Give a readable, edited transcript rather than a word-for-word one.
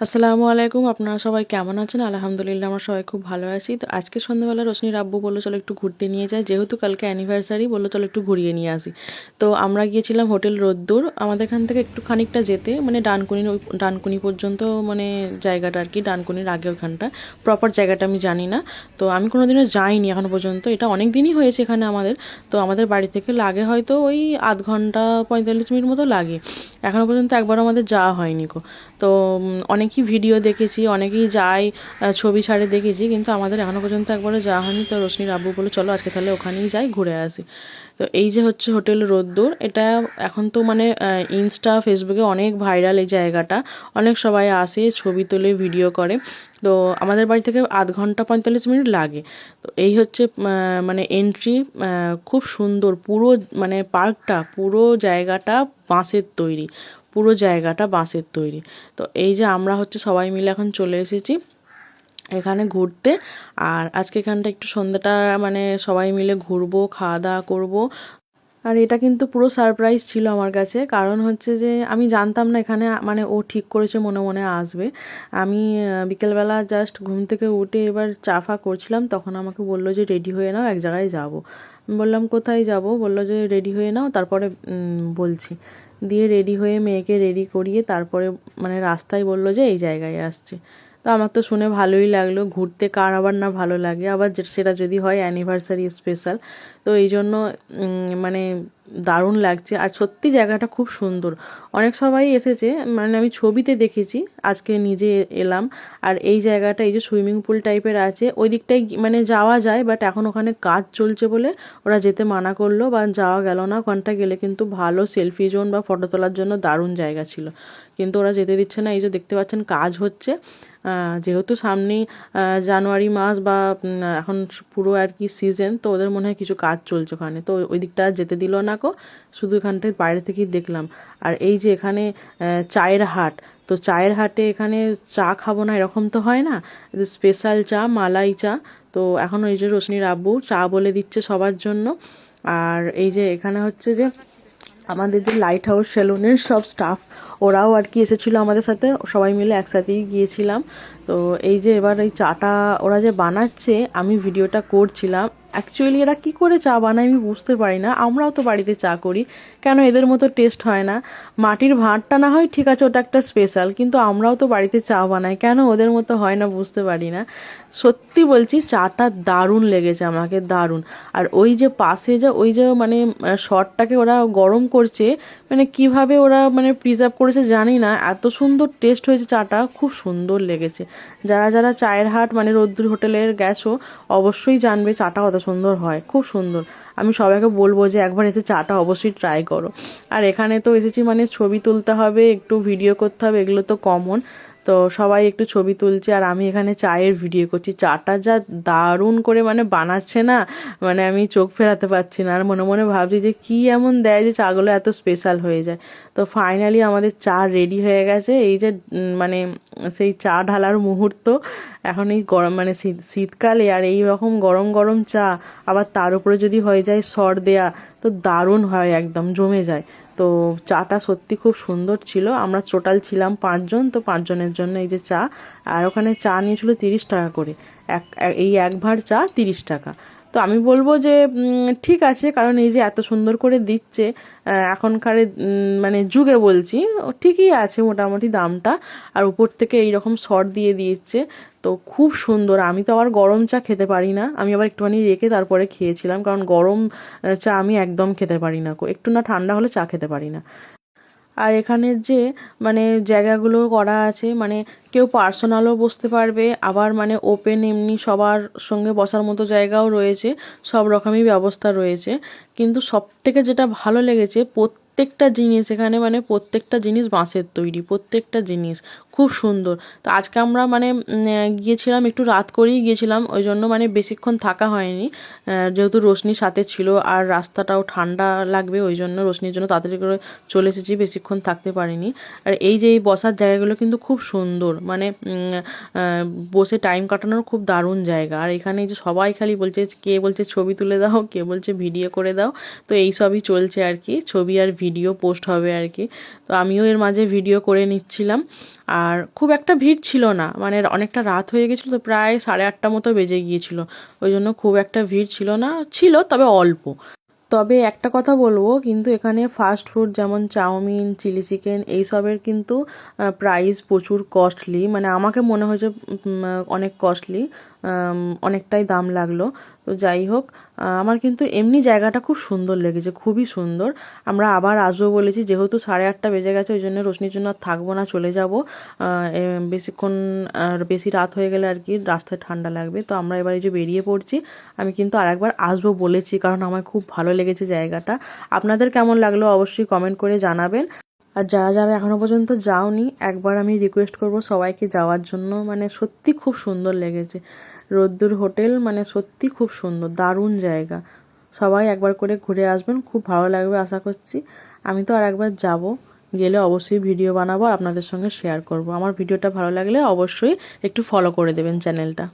আসসালামু আলাইকুম, আপনারা সবাই কেমন আছেন? আলহামদুলিল্লাহ আমরা সবাই খুব ভালো আছি। তো আজকে সন্ধ্যাবেলা রোশনির আব্বু বললো চলো একটু ঘুরতে নিয়ে যাই, যেহেতু কালকে অ্যানিভার্সারি, বললো চলো একটু ঘুরিয়ে নিয়ে আসি। তো আমরা গিয়েছিলাম হোটেল রোদ্দুর। আমাদের এখান থেকে একটু খানিকটা যেতে, মানে ডানকুনি পর্যন্ত, মানে জায়গাটা আর কি, ডানকুনির আগে ওখানটা প্রপার জায়গাটা আমি জানি না। তো আমি কোনোদিনও যাইনি এখনো পর্যন্ত, এটা অনেক দিনই হয়েছে এখানে আমাদের। তো আমাদের বাড়ি থেকে লাগে হয়তো ওই আধ ঘন্টা 45 মিনিট মতো লাগে। এখনো পর্যন্ত একবারও আমাদের যাওয়া হয়নি গো। তো অনেকই ভিডিও দেখেছি, অনেকেই যায়, ছবি ছাড়ে দেখেছি, কিন্তু আমাদের এখনও পর্যন্ত একবারও যাওয়া হয়নি। তো রোশনির আব্বু বললো চলো আজকে তাহলে ওখানেই যাই, ঘুরে আসি। তো এই যে হচ্ছে হোটেল রোদ্দুর, এটা এখন তো মানে ইনস্টা ফেসবুকে অনেক ভাইরাল এই জায়গাটা। অনেক সবাই আসে, ছবি তোলে, ভিডিও করে। তো আমাদের বাড়ি থেকে আধ ঘন্টা 45 মিনিট লাগে। তো এই হচ্ছে মানে এন্ট্রি। খুব সুন্দর পুরো, মানে পার্কটা, পুরো জায়গাটা বাঁশের তৈরি, পুরো জায়গাটা বাঁশের তৈরি। তো এই যে আমরা হচ্ছে সবাই মিলে এখন চলে এসেছি এখানে ঘুরতে। আর আজকে এখানটা একটু সন্ধ্যাটা মানে সবাই মিলে ঘুরবো, খাওয়া দাওয়া করবো। আর এটা কিন্তু পুরো সারপ্রাইজ ছিল আমার কাছে, কারণ হচ্ছে যে আমি জানতাম না এখানে, মানে ও ঠিক করেছে মনে মনে আসবে। আমি বিকেলবেলা জাস্ট ঘুম থেকে উঠে এবার চা ফা করছিলাম, তখন আমাকে বললো যে রেডি হয়ে নাও, এক জায়গায় যাব। বললাম কোথায় যাব? বললো যে রেডি হয়ে নাও, তারপরে বলছি। দিয়ে রেডি হয়ে মেয়েকে রেডি করিয়ে তারপরে মানে রাস্তায় বললো যে এই জায়গায় আসছে। তো আমার তো শুনে ভালোই লাগলো, ঘুরতে কার আবার না ভালো লাগে, আবার সেটা যদি হয় অ্যানিভার্সারি স্পেশাল। তো এই জন্য মানে দারুণ লাগছে। আর সত্যি জায়গাটা খুব সুন্দর, অনেক সবাই এসেছে, মানে আমি ছবিতে দেখেছি, আজকে নিজে এলাম। আর এই জায়গাটা, এই যে সুইমিং পুল টাইপের আছে ওই দিকটায় মানে যাওয়া যায়, বাট এখন ওখানে কাজ চলছে বলে ওরা যেতে মানা করলো, বা যাওয়া গেল না। ওখানটা গেলে কিন্তু ভালো সেলফি জোন বা ফটো তোলার জন্য দারুণ জায়গা ছিল, কিন্তু ওরা যেতে দিচ্ছে না। এই যে দেখতে পাচ্ছেন কাজ হচ্ছে, যেহেতু সামনেই জানুয়ারি মাস, বা এখন পুরো আর কি সিজন, তো ওদের মনে হয় কিছু কাজ চলছে ওখানে, তো ওই দিকটা যেতে দিল না কো, শুধু এখানটায় বাইরে থেকেই দেখলাম। আর এই যে এখানে চায়ের হাট, তো চায়ের হাটে এখানে চা খাবো না এরকম তো হয় না, স্পেশাল চা, মালাই চা। তো এখন ওই যে রোশনির আব্বু চা বলে দিচ্ছে সবার জন্য। আর এই যে এখানে হচ্ছে যে আমাদের যে লাইট হাউস সেলুনের সব স্টাফ, ওরাও আর কি এসেছিলো আমাদের সাথে, সবাই মিলে একসাথেই গিয়েছিলাম। তো এই যে এবার এই চাটা ওরা যে বানাচ্ছে, আমি ভিডিওটা করছিলাম। অ্যাকচুয়ালি এরা কী করে চা বানায় আমি বুঝতে পারি না। আমরাও তো বাড়িতে চা করি, কেন এদের মতো টেস্ট হয় না? মাটির ভাঁড়টা না হয় ঠিক আছে, ওটা একটা স্পেশাল, কিন্তু আমরাও তো বাড়িতে চা বানাই, কেন ওদের মতো হয় না বুঝতে পারি না। সত্যি বলছি, চাটা দারুণ লেগেছে আমাকে, দারুণ। আর ওই যে পাশে যে ওই যে মানে শটটাকে ওরা গরম করছে, মানে কিভাবে ওরা মানে প্রিজার্ভ করেছে জানি না, এত সুন্দর টেস্ট হয়েছে চাটা, খুব সুন্দর লেগেছে। যারা যারা চায়ের হাট মানে রোদ্দুর হোটেলের গেছো, অবশ্যই জানবে চাটা কত সুন্দর হয়, খুব সুন্দর। আমি সবাইকে বলবো যে একবার এসে চাটা অবশ্যই ট্রাই করো। আর এখানে তো এসেছি মানে ছবি তুলতে হবে, একটু ভিডিও করতে হবে, এগুলো তো কমন। তো সবাই একটু ছবি তুলছে, আর আমি এখানে চায়ের ভিডিও করছি। চাটা যা দারুণ করে মানে বানাচ্ছে না, মানে আমি চোখ ফেরাতে পারছি না। আর মনে মনে ভাবছি যে কী এমন দেয় যে চাগুলো এত স্পেশাল হয়ে যায়। তো ফাইনালি আমাদের চা রেডি হয়ে গেছে। এই যে মানে সেই চা ঢালার মুহূর্ত, এখন এই গরম মানে শীতকালে, আর এই রকম গরম গরম চা, আবার তার উপরে যদি হয়ে যায় সর দেয়া, তো দারুণ হয়, একদম জমে যায়। তো চাটা সত্যি খুব সুন্দর ছিল। আমরা টোটাল ছিলাম 5 জন, তো 5 জনের জন্য এই যে চা। আর ওখানে চা নিয়েছিল 30 টাকা করে, এই এক ভাঁড় চা 30 টাকা। তো আমি বলবো যে ঠিক আছে, কারণ এই যে এত সুন্দর করে দিচ্ছে এখনকার মানে যুগে বলছি, ঠিকই আছে মোটামুটি দামটা। আর উপর থেকে এইরকম শর্ট দিয়ে দিচ্ছে, তো খুব সুন্দর। আমি তো আবার গরম চা খেতে পারি না, আমি আবার একটুখানি রেখে তারপরে খেয়েছিলাম, কারণ গরম চা আমি একদম খেতে পারি না, একটু না ঠান্ডা হলে চা খেতে পারি না। আর এখানের যে মানে জায়গাগুলো করা আছে, মানে কেউ পার্সোনালও বসতে পারবে, আবার মানে ওপেন এমনি সবার সঙ্গে বসার মতো জায়গাও রয়েছে, সব রকমই ব্যবস্থা রয়েছে। কিন্তু সবথেকে যেটা ভালো লেগেছে, প্রত্যেকটা জিনিস এখানে, মানে প্রত্যেকটা জিনিস বাঁশের তৈরি, প্রত্যেকটা জিনিস খুব সুন্দর। তো আজকে আমরা মানে গিয়েছিলাম, একটু রাত করেই গিয়েছিলাম, ওই জন্য মানে বেশিক্ষণ থাকা হয়নি, যেহেতু রোশনির সাথে ছিল, আর রাস্তাটাও ঠান্ডা লাগবে, ওই জন্য রোশনির জন্য তাড়াতাড়ি করে চলে এসেছি, বেশিক্ষণ থাকতে পারিনি। আর এই যে এই বসার জায়গাগুলো কিন্তু খুব সুন্দর, মানে বসে টাইম কাটানোর খুব দারুণ জায়গা। আর এখানে যে সবাই খালি বলছে, কে বলছে ছবি তুলে দাও, কে বলছে ভিডিও করে দাও। তো এই সবই চলছে আর কি, ছবি আর ভিডিও পোস্ট হবে আর কি। তো আমিও এর মাঝে ভিডিও করে নিচ্ছিলাম। আর খুব একটা ভিড় ছিল না, মানে অনেকটা রাত হয়ে গেছিলো তো, প্রায় 8:30 মতো বেজে গিয়েছিলো, ওই জন্য খুব একটা ভিড় ছিল না, ছিল তবে অল্প। তবে একটা কথা বলবো, কিন্তু এখানে ফাস্ট ফুড যেমন চাউমিন, চিলি চিকেন এইসবের কিন্তু প্রাইস প্রচুর কস্টলি, মানে আমাকে মনে হয়েছে অনেক কস্টলি, অনেকটাই দাম লাগলো। তো যাই হোক, আমার কিন্তু এমনি জায়গাটা খুব সুন্দর লেগেছে, খুবই সুন্দর। আমরা আবার আসবো বলেছি, যেহেতু 8:30 বেজে গেছে, ওই জন্য রোশনির জন্য আর থাকবো না, চলে যাবো। বেশিক্ষণ আর বেশি রাত হয়ে গেলে আর কি রাস্তায় ঠান্ডা লাগবে। তো আমরা এবার এই যে বেরিয়ে পড়ছি। আমি কিন্তু আরেকবার আসবো বলেছি, কারণ আমার খুব ভালো লেগেছে জায়গাটা। আপনাদের কেমন লাগলো অবশ্যই কমেন্ট করে জানাবেন। আর যারা যারা এখনও পর্যন্ত যাওনি, একবার আমি রিকোয়েস্ট করব সবাইকে যাওয়ার জন্য, মানে সত্যি খুব সুন্দর লেগেছে। রোদ্দুর হোটেল মানে সত্যি খুব সুন্দর, দারুণ জায়গা। সবাই একবার করে ঘুরে আসবেন, খুব ভালো লাগবে আশা করছি। আমি তো আর একবার যাব, গেলে অবশ্যই ভিডিও বানাবো আর আপনাদের সঙ্গে শেয়ার করব। আমার ভিডিওটা ভালো লাগলে অবশ্যই একটু ফলো করে দেবেন চ্যানেলটা।